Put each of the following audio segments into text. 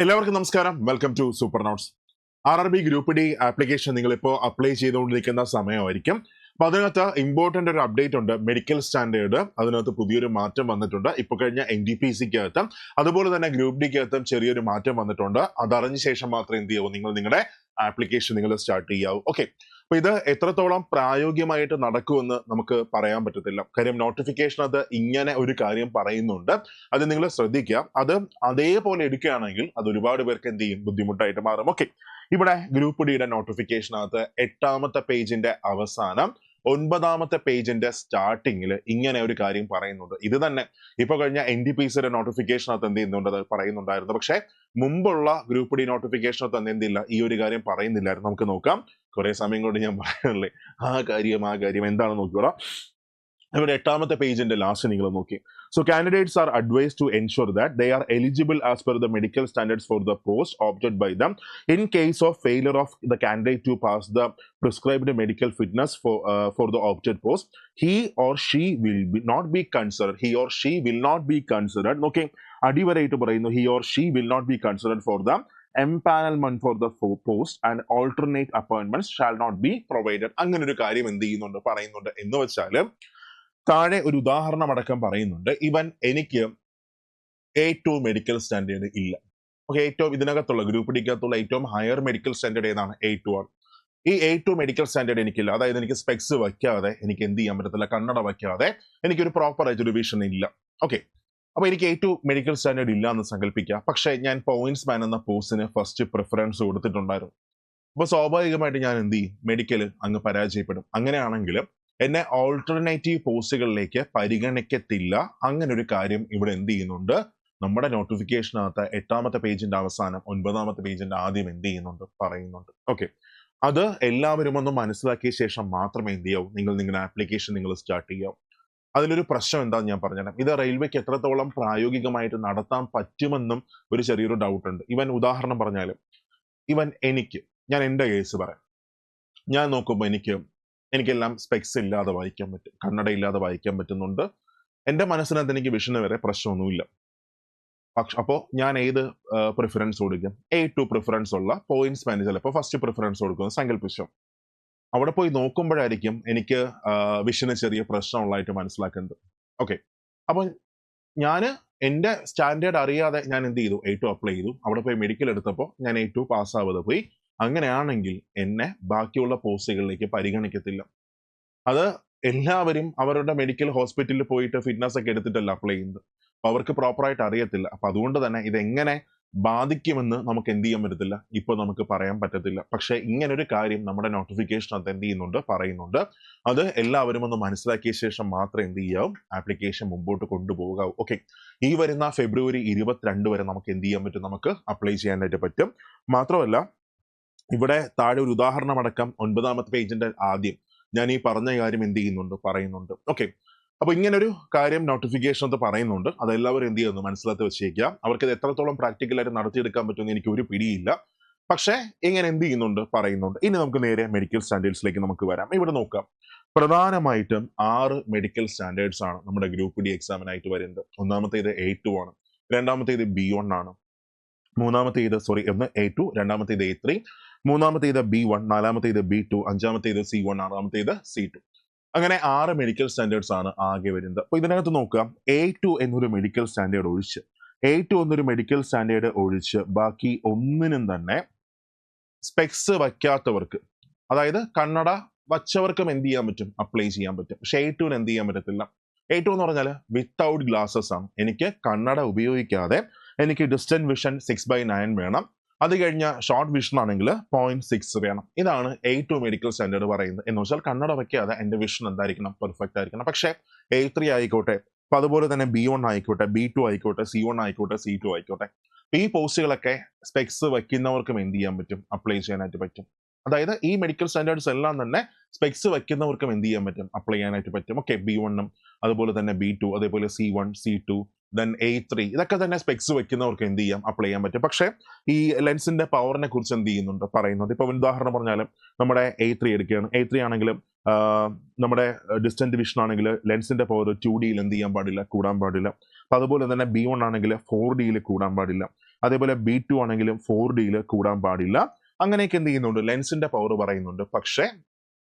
എല്ലാവർക്കും നമസ്കാരം. Welcome to super notes. RRB group D application നിങ്ങളിപ്പോൾ അപ്ലൈ ചെയ്തുകൊണ്ടിരിക്കുന്ന സമയമായിരിക്കും. അപ്പോൾ അതിനകത്ത് ഇമ്പോർട്ടൻ്റ് ഒരു അപ്ഡേറ്റ് ഉണ്ട്. മെഡിക്കൽ സ്റ്റാൻഡേർഡ് അതിനകത്ത് പുതിയൊരു മാറ്റം വന്നിട്ടുണ്ട്. ഇപ്പോൾ കഴിഞ്ഞ NDPCക്കകത്തും അതുപോലെ തന്നെ ഗ്രൂപ്പ് ഡിക്കകത്തും ചെറിയൊരു മാറ്റം വന്നിട്ടുണ്ട്. അതറിഞ്ഞ ശേഷം മാത്രമേ എന്ത് ചെയ്യാവൂ, നിങ്ങൾ നിങ്ങളുടെ ആപ്ലിക്കേഷൻ നിങ്ങൾ സ്റ്റാർട്ട് ചെയ്യാവൂ. ഓക്കെ, അപ്പൊ ഇത് എത്രത്തോളം പ്രായോഗികമായിട്ട് നടക്കുമെന്ന് നമുക്ക് പറയാൻ പറ്റത്തില്ല. കാര്യം നോട്ടിഫിക്കേഷൻ അത് ഇങ്ങനെ ഒരു കാര്യം പറയുന്നുണ്ട്, അത് നിങ്ങൾ ശ്രദ്ധിക്കുക. അത് അതേപോലെ എടുക്കുകയാണെങ്കിൽ അത് ഒരുപാട് പേർക്ക് എന്ത് ചെയ്യും, ബുദ്ധിമുട്ടായിട്ട് മാറും. ഓക്കെ, ഇവിടെ ഗ്രൂപ്പ് ഡിയുടെ നോട്ടിഫിക്കേഷനകത്ത് 8ാമത്തെ പേജിന്റെ അവസാനം 9ാമത്തെ പേജിന്റെ സ്റ്റാർട്ടിങ്ങിൽ ഇങ്ങനെ ഒരു കാര്യം പറയുന്നുണ്ട്. ഇത് തന്നെ ഇപ്പൊ കഴിഞ്ഞ NDPCയുടെ നോട്ടിഫിക്കേഷനകത്ത് എന്ത് ചെയ്യുന്നുണ്ട്, അത് പറയുന്നുണ്ടായിരുന്നു. പക്ഷെ മുമ്പുള്ള ഗ്രൂപ്പ് ഡി നോട്ടിഫിക്കേഷനകത്ത് എന്തില്ല, ഈ ഒരു കാര്യം പറയുന്നില്ലായിരുന്നു. നമുക്ക് നോക്കാം. കുറെ സമയം കൊണ്ട് ഞാൻ പറയാനല്ലേ ആ കാര്യം എന്താണെന്ന് നോക്കിയോളാം. ഇവിടെ 8ാമത്തെ പേജിന്റെ ലാസ്റ്റ് നിങ്ങൾ നോക്കി. So candidates are advised to ensure that they are eligible as per the medical standards for the post opted by them. In case of failure of the candidate to pass the prescribed medical fitness for the opted post, he or she will not be considered. Okay, അടിവരയിട്ട് പറയുന്നു, he or she will not be considered for the empanelment for the post and alternate appointments shall not be provided. അങ്ങനെ ഒരു കാര്യം എന്ത് ചെയ്യുന്നുണ്ട്, പറയുന്നുണ്ട്. എന്ന് വെച്ചാൽ താഴെ ഒരു ഉദാഹരണം അടക്കം പറയുന്നുണ്ട്. ഇവൻ എനിക്ക് A2 മെഡിക്കൽ സ്റ്റാൻഡേർഡ് ഇല്ല. ഓക്കെ, ഏറ്റവും ഇതിനകത്തുള്ള ഗ്രൂപ്പ് ഡിക്കകത്തുള്ള ഏറ്റവും ഹയർ മെഡിക്കൽ സ്റ്റാൻഡേർഡ് ഏതാണ്? A2 ആണ്. ഈ A2 മെഡിക്കൽ സ്റ്റാൻഡേർഡ് എനിക്കില്ല. അതായത് എനിക്ക് സ്പെക്സ് വയ്ക്കാതെ എനിക്ക് എന്ത് ചെയ്യാൻ പറ്റത്തില്ല, കണ്ണട വയ്ക്കാതെ എനിക്കൊരു പ്രോപ്പർ ആയിട്ടൊരു വിഷൻ ഇല്ല. ഓക്കെ, അപ്പൊ എനിക്ക് A2 മെഡിക്കൽ സ്റ്റാൻഡേർഡ് ഇല്ല എന്ന് സങ്കല്പിക്കാം. പക്ഷെ ഞാൻ പോയിന്റ്സ് മാൻ എന്ന പോസ്റ്റിന് ഫസ്റ്റ് പ്രിഫറൻസ് കൊടുത്തിട്ടുണ്ടായിരുന്നു. അപ്പൊ സ്വാഭാവികമായിട്ട് ഞാൻ എന്ത് ചെയ്യും, മെഡിക്കൽ അങ്ങ് പരാജയപ്പെടും. അങ്ങനെയാണെങ്കിൽ എന്നെ ഓൾട്ടർനേറ്റീവ് പോസ്റ്റുകളിലേക്ക് പരിഗണിക്കത്തില്ല. അങ്ങനെ ഒരു കാര്യം ഇവിടെ എന്ത് ചെയ്യുന്നുണ്ട്, നമ്മുടെ നോട്ടിഫിക്കേഷനകത്ത് 8ാമത്തെ പേജിന്റെ അവസാനം 9ാമത്തെ പേജിന്റെ ആദ്യം എന്ത് ചെയ്യുന്നുണ്ട്, പറയുന്നുണ്ട്. ഓക്കെ, അത് എല്ലാവരും ഒന്ന് മനസ്സിലാക്കിയ ശേഷം മാത്രമേ എന്ത് ചെയ്യാവൂ, നിങ്ങൾ നിങ്ങളുടെ ആപ്ലിക്കേഷൻ നിങ്ങൾ സ്റ്റാർട്ട് ചെയ്യാവൂ. അതിലൊരു പ്രശ്നം എന്താണെന്ന് ഞാൻ പറഞ്ഞുതരാം. ഇത് റെയിൽവേക്ക് എത്രത്തോളം പ്രായോഗികമായിട്ട് നടത്താൻ പറ്റുമെന്നും ഒരു ചെറിയൊരു ഡൗട്ട് ഉണ്ട്. ഇവൻ ഉദാഹരണം പറഞ്ഞാലും ഞാൻ എൻ്റെ കേസ് പറയാം. ഞാൻ നോക്കുമ്പോൾ എനിക്കെല്ലാം സ്പെക്സ് ഇല്ലാതെ വായിക്കാൻ പറ്റും, കണ്ണട ഇല്ലാതെ വായിക്കാൻ പറ്റുന്നുണ്ട്. എൻ്റെ മനസ്സിനകത്ത് എനിക്ക് വിഷന് വരെ പ്രശ്നമൊന്നുമില്ല. പക്ഷെ അപ്പോൾ ഞാൻ ഏത് പ്രിഫറൻസ് കൊടുക്കും? A2 പ്രിഫറൻസ് ഉള്ള പോയിന്റ്സ് മാൻ ചിലപ്പോൾ ഫസ്റ്റ് പ്രിഫറൻസ് കൊടുക്കുന്നത് സങ്കല്പിച്ചു. അവിടെ പോയി നോക്കുമ്പോഴായിരിക്കും എനിക്ക് വിഷന് ചെറിയ പ്രശ്നമുള്ളതായിട്ട് മനസ്സിലാക്കുന്നത്. ഓക്കെ, അപ്പോൾ ഞാൻ എൻ്റെ സ്റ്റാൻഡേർഡ് അറിയാതെ ഞാൻ എന്ത് ചെയ്തു, A2 അപ്ലൈ ചെയ്തു. അവിടെ പോയി മെഡിക്കൽ എടുത്തപ്പോൾ ഞാൻ A2 പാസ്സാവാതെ പോയി. അങ്ങനെയാണെങ്കിൽ എന്നെ ബാക്കിയുള്ള പോസ്റ്റുകളിലേക്ക് പരിഗണിക്കത്തില്ല. അത് എല്ലാവരും അവരുടെ മെഡിക്കൽ ഹോസ്പിറ്റലിൽ പോയിട്ട് ഫിറ്റ്നസ് ഒക്കെ എടുത്തിട്ടല്ല അപ്ലൈ ചെയ്യുന്നത്. അപ്പൊ അവർക്ക് പ്രോപ്പറായിട്ട് അറിയത്തില്ല. അപ്പൊ അതുകൊണ്ട് തന്നെ ഇതെങ്ങനെ ബാധിക്കുമെന്ന് നമുക്ക് എന്ത് ചെയ്യാൻ പറ്റത്തില്ല, ഇപ്പൊ നമുക്ക് പറയാൻ പറ്റത്തില്ല. പക്ഷെ ഇങ്ങനൊരു കാര്യം നമ്മുടെ നോട്ടിഫിക്കേഷൻ അത് എന്ത് ചെയ്യുന്നുണ്ട്, പറയുന്നുണ്ട്. അത് എല്ലാവരും ഒന്ന് മനസ്സിലാക്കിയ ശേഷം മാത്രം എന്ത് ചെയ്യാവും, ആപ്ലിക്കേഷൻ മുമ്പോട്ട് കൊണ്ടുപോകാവൂ. ഓക്കെ, ഈ വരുന്ന ഫെബ്രുവരി 22 വരെ നമുക്ക് എന്ത് ചെയ്യാൻ പറ്റും, നമുക്ക് അപ്ലൈ ചെയ്യാനായിട്ട് പറ്റും. മാത്രമല്ല ഇവിടെ താഴെ ഒരു ഉദാഹരണം അടക്കം 9ാമത്തെ പേജിന്റെ ആദ്യം ഞാൻ ഈ പറഞ്ഞ കാര്യം എന്ത് ചെയ്യുന്നുണ്ട്, പറയുന്നുണ്ട്. ഓക്കെ, അപ്പൊ ഇങ്ങനൊരു കാര്യം നോട്ടിഫിക്കേഷൻ പറയുന്നുണ്ട്. അതെല്ലാവരും എന്ത് ചെയ്യുന്നു, മനസ്സിലാക്കി വെച്ചേക്കുക. അവർക്ക് ഇത് എത്രത്തോളം പ്രാക്ടിക്കലായിട്ട് നടത്തിയെടുക്കാൻ പറ്റുമെന്ന് എനിക്ക് ഒരു പിടിയില്ല. പക്ഷെ ഇങ്ങനെ എന്ത് ചെയ്യുന്നുണ്ട്, പറയുന്നുണ്ട്. ഇനി നമുക്ക് നേരെ മെഡിക്കൽ സ്റ്റാൻഡേർഡ്സിലേക്ക് നമുക്ക് വരാം. ഇവിടെ നോക്കാം. പ്രധാനമായിട്ടും 6 മെഡിക്കൽ സ്റ്റാൻഡേർഡ്സ് ആണ് നമ്മുടെ ഗ്രൂപ്പ് ഡി എക്സാമിനായിട്ട് വരുന്നത്. ഒന്നാമത്തേത് A2 ആണ്, രണ്ടാമത്തേത് B1 ആണ്, മൂന്നാമത്തേത് A2, രണ്ടാമത്തേത് A3, മൂന്നാമത്തേത് B1, നാലാമത്തേത് B2, അഞ്ചാമത്തേത് C1, ആറാമത്തേത് C2. അങ്ങനെ 6 മെഡിക്കൽ സ്റ്റാൻഡേർഡ്സ് ആണ് ആകെ വരുന്നത്. അപ്പൊ ഇതിനകത്ത് നോക്കുക, A2 എന്നൊരു മെഡിക്കൽ സ്റ്റാൻഡേർഡ് ഒഴിച്ച് ബാക്കി ഒന്നിനും തന്നെ സ്പെക്സ് വയ്ക്കാത്തവർക്ക്, അതായത് കണ്ണട വച്ചവർക്കും എന്ത് ചെയ്യാൻ പറ്റും, അപ്ലൈ ചെയ്യാൻ പറ്റും. പക്ഷെ A2 എന്ത് ചെയ്യാൻ പറ്റത്തില്ല. A2 എന്ന് പറഞ്ഞാൽ വിത്തൗട്ട് ഗ്ലാസസ് ആണ്. എനിക്ക് കണ്ണട ഉപയോഗിക്കാതെ എനിക്ക് ഡിസ്റ്റന്റ് വിഷൻ 6/9 വേണം. അത് കഴിഞ്ഞ ഷോർട്ട് വിഷൻ ആണെങ്കിൽ 0.6 വേണം. ഇതാണ് A2 മെഡിക്കൽ സ്റ്റാൻഡേർഡ് പറയുന്നത്. എന്ന് വെച്ചാൽ കണ്ണട വയ്ക്കാതെ എൻ്റെ വിഷൻ എന്തായിരിക്കണം, പെർഫെക്റ്റ് ആയിരിക്കണം. പക്ഷേ A3 ആയിക്കോട്ടെ, അപ്പൊ അതുപോലെ തന്നെ B1 ആയിക്കോട്ടെ, B2 ആയിക്കോട്ടെ, C1 ആയിക്കോട്ടെ, C2 ആയിക്കോട്ടെ, ഈ പോസ്റ്റുകളൊക്കെ സ്പെക്സ് വയ്ക്കുന്നവർക്കും എന്ത് ചെയ്യാൻ പറ്റും, അപ്ലൈ ചെയ്യാനായിട്ട് പറ്റും. അതായത് ഈ മെഡിക്കൽ സ്റ്റാൻഡേർഡ്സ് എല്ലാം തന്നെ സ്പെക്സ് വയ്ക്കുന്നവർക്കും എന്ത് ചെയ്യാൻ പറ്റും, അപ്ലൈ ചെയ്യാനായിട്ട് പറ്റും. ഓക്കെ, B1, അതുപോലെ തന്നെ B2, അതേപോലെ C1, C2, then A3, ഇതൊക്കെ തന്നെ സ്പെക്സ് വെക്കുന്നവർക്ക് എന്ത് ചെയ്യാം, അപ്ലൈ ചെയ്യാൻ പറ്റും. പക്ഷെ ഈ ലെൻസിന്റെ പവറിനെ കുറിച്ച് എന്ത് ചെയ്യുന്നുണ്ട്, പറയുന്നുണ്ട്. ഇപ്പൊ ഉദാഹരണം പറഞ്ഞാലും നമ്മുടെ A3 എടുക്കുകയാണ്. A3 ആണെങ്കിലും നമ്മുടെ ഡിസ്റ്റന്റ് വിഷൻ ആണെങ്കിൽ ലെൻസിന്റെ പവർ 2D എന്ത് ചെയ്യാൻ പാടില്ല, കൂടാൻ പാടില്ല. അപ്പൊ അതുപോലെ തന്നെ B1 ആണെങ്കിൽ 4D കൂടാൻ പാടില്ല. അതേപോലെ B2 ആണെങ്കിലും 4D കൂടാൻ പാടില്ല. അങ്ങനെയൊക്കെ എന്ത് ചെയ്യുന്നുണ്ട്, ലെൻസിന്റെ പവർ പറയുന്നുണ്ട്. പക്ഷേ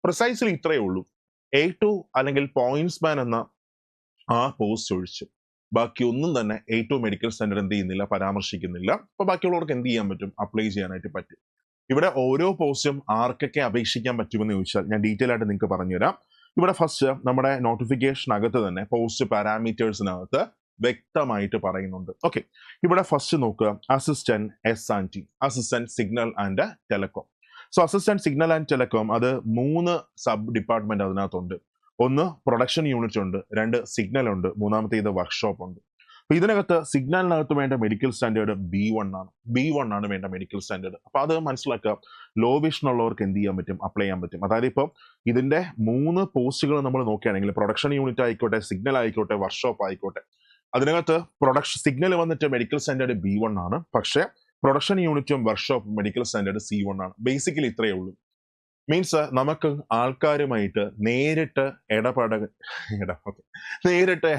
പ്രിസൈസ്ലി ഇത്രയേ ഉള്ളൂ. A2 അല്ലെങ്കിൽ പോയിന്റ്സ് മാൻ എന്ന ആ പോസ്റ്റ് ഒഴിച്ച് ബാക്കി ഒന്നും തന്നെ A2 മെഡിക്കൽ സ്റ്റാൻഡേർഡ് എന്ത് ചെയ്യുന്നില്ല, പരാമർശിക്കുന്നില്ല. അപ്പൊ ബാക്കിയുള്ളവർക്ക് എന്ത് ചെയ്യാൻ പറ്റും, അപ്ലൈ ചെയ്യാനായിട്ട് പറ്റും. ഇവിടെ ഓരോ പോസ്റ്റും ആർക്കൊക്കെ അപേക്ഷിക്കാൻ പറ്റുമെന്ന് ചോദിച്ചാൽ ഞാൻ ഡീറ്റെയിൽ ആയിട്ട് നിങ്ങൾക്ക് പറഞ്ഞുതരാം. ഇവിടെ ഫസ്റ്റ് നമ്മുടെ നോട്ടിഫിക്കേഷനകത്ത് തന്നെ പോസ്റ്റ് പാരാമീറ്റേഴ്സിനകത്ത് വ്യക്തമായിട്ട് പറയുന്നുണ്ട്. ഓക്കെ, ഇവിടെ ഫസ്റ്റ് നോക്കുക, assistant S&T, assistant signal and telecom. So assistant signal and telecom അത് 3 സബ് ഡിപ്പാർട്ട്മെന്റ് അതിനകത്തുണ്ട്. ഒന്ന് പ്രൊഡക്ഷൻ യൂണിറ്റ് ഉണ്ട്, 2 സിഗ്നൽ ഉണ്ട്, മൂന്നാമത്തേത് വർക്ക്ഷോപ്പ് ഉണ്ട്. അപ്പൊ ഇതിനകത്ത് സിഗ്നലിനകത്ത് വേണ്ട മെഡിക്കൽ സ്റ്റാൻഡേർഡ് B1 ആണ് വേണ്ട മെഡിക്കൽ സ്റ്റാൻഡേർഡ്. അപ്പൊ അത് മനസ്സിലാക്കുക. ലോ വിഷൻ ഉള്ളവർക്ക് എന്ത് ചെയ്യാൻ പറ്റും, അപ്ലൈ ചെയ്യാൻ പറ്റും. അതായത് ഇപ്പം ഇതിന്റെ 3 പോസ്റ്റുകൾ നമ്മൾ നോക്കുകയാണെങ്കിൽ പ്രൊഡക്ഷൻ യൂണിറ്റ് ആയിക്കോട്ടെ, സിഗ്നൽ ആയിക്കോട്ടെ, വർക്ക്ഷോപ്പ് ആയിക്കോട്ടെ, അതിനകത്ത് പ്രൊഡക്ഷൻ സിഗ്നൽ വന്നിട്ട് മെഡിക്കൽ സ്റ്റാൻഡേർഡ് B1 ആണ്. പക്ഷേ പ്രൊഡക്ഷൻ യൂണിറ്റും വർക്ക്ഷോപ്പ് മെഡിക്കൽ സ്റ്റാൻഡേർഡ് C1 ആണ്. ബേസിക്കലി ഇത്രയേ ഉള്ളൂ. മീൻസ് നമുക്ക് ആൾക്കാരുമായിട്ട് നേരിട്ട്